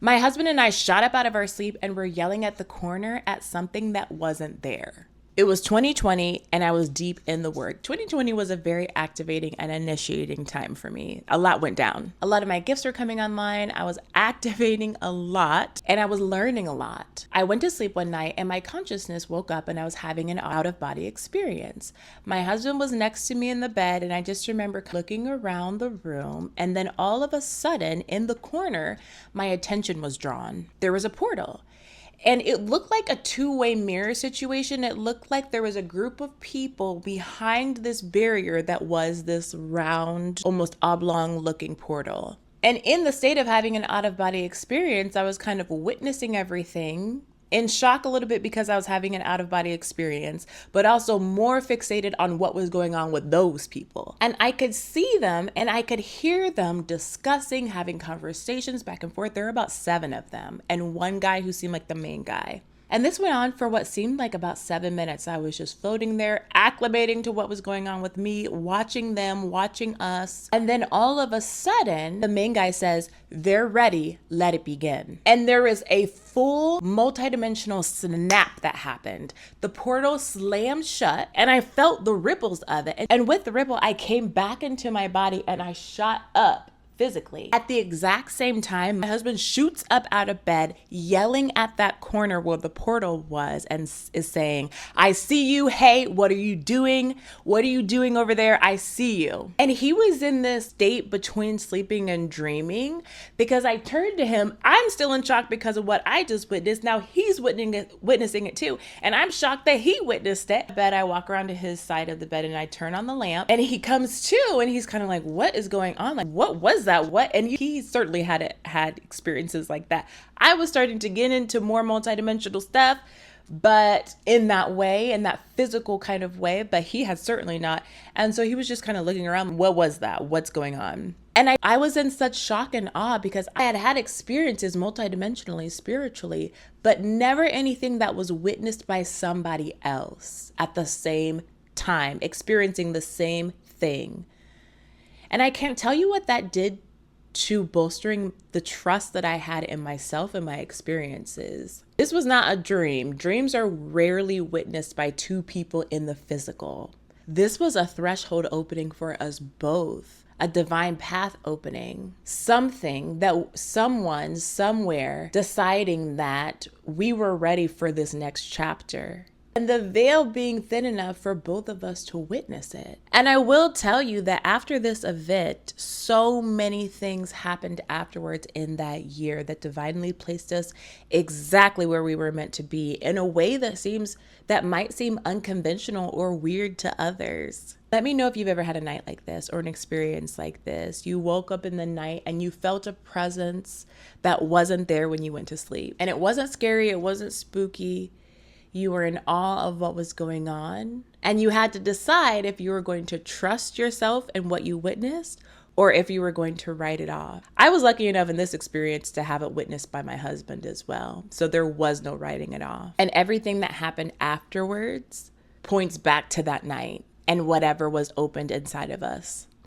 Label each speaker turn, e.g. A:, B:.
A: My husband and I shot up out of our sleep and were yelling at the corner at something that wasn't there. It was 2020 and I was deep in the work. 2020 was a very activating and initiating time for me. A lot went down. A lot of my gifts were coming online. I was activating a lot and I was learning a lot. I went to sleep one night and my consciousness woke up and I was having an out-of-body experience. My husband was next to me in the bed and I just remember looking around the room, and then all of a sudden in the corner, my attention was drawn. There was a portal. And it looked like a two-way mirror situation. It looked like there was a group of people behind this barrier that was this round, almost oblong looking portal. And in the state of having an out-of-body experience, I was kind of witnessing everything, in shock a little bit because I was having an out-of-body experience, but also more fixated on what was going on with those people. And I could see them and I could hear them discussing, having conversations back and forth. There were about 7 of them and one guy who seemed like the main guy. And this went on for what seemed like about 7 minutes. I was just floating there, acclimating to what was going on with me, watching them, watching us. And then all of a sudden, the main guy says, "They're ready, let it begin." And there is a full multidimensional snap that happened. The portal slammed shut and I felt the ripples of it. And with the ripple, I came back into my body and I shot up physically. At the exact same time, my husband shoots up out of bed, yelling at that corner where the portal was and is saying, "I see you. Hey, what are you doing? What are you doing over there? I see you." And he was in this state between sleeping and dreaming because I turned to him. I'm still in shock because of what I just witnessed. Now he's witnessing it too. And I'm shocked that he witnessed it. But I walk around to his side of the bed and I turn on the lamp and he comes to and he's kind of like, "What is going on? Like, what was that? What?" And he certainly had experiences like that. I was starting to get into more multidimensional stuff, but in that way, in that physical kind of way, but he had certainly not. And so he was just kind of looking around. What was that? What's going on? And I was in such shock and awe because I had had experiences multidimensionally, spiritually, but never anything that was witnessed by somebody else at the same time, experiencing the same thing. And I can't tell you what that did to bolstering the trust that I had in myself and my experiences. This was not a dream. Dreams are rarely witnessed by 2 people in the physical. This was a threshold opening for us both, a divine path opening, something that someone somewhere deciding that we were ready for this next chapter. And the veil being thin enough for both of us to witness it. And I will tell you that after this event, so many things happened afterwards in that year that divinely placed us exactly where we were meant to be in a way that might seem unconventional or weird to others. Let me know if you've ever had a night like this or an experience like this. You woke up in the night and you felt a presence that wasn't there when you went to sleep. And it wasn't scary, it wasn't spooky. You were in awe of what was going on, and you had to decide if you were going to trust yourself and what you witnessed or if you were going to write it off. I was lucky enough in this experience to have it witnessed by my husband as well, so there was no writing it off. And everything that happened afterwards points back to that night and whatever was opened inside of us.